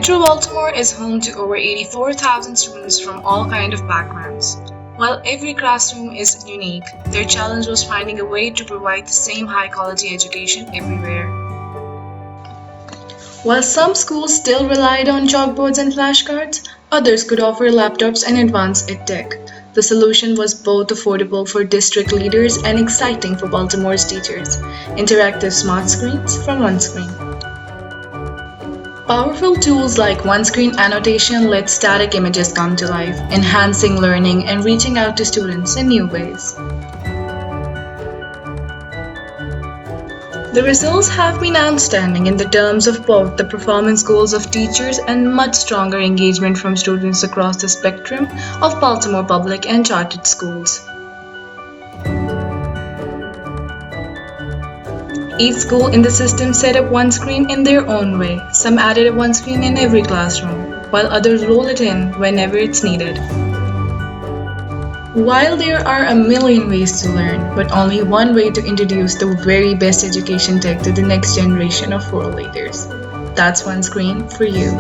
Metro Baltimore is home to over 84,000 students from all kinds of backgrounds. While every classroom is unique, their challenge was finding a way to provide the same high quality education everywhere. While some schools still relied on chalkboards and flashcards, others could offer laptops and advanced EdTech. The solution was both affordable for district leaders and exciting for Baltimore's teachers. Interactive smart screens from OneScreen. Powerful tools like OneScreen annotation let static images come to life, enhancing learning and reaching out to students in new ways. The results have been outstanding in the terms of both the performance goals of teachers and much stronger engagement from students across the spectrum of Baltimore public and chartered schools. Each school in the system set up OneScreen in their own way. Some added a OneScreen in every classroom, while others roll it in whenever it's needed. While there are a million ways to learn, but only one way to introduce the very best education tech to the next generation of world leaders. That's OneScreen for you.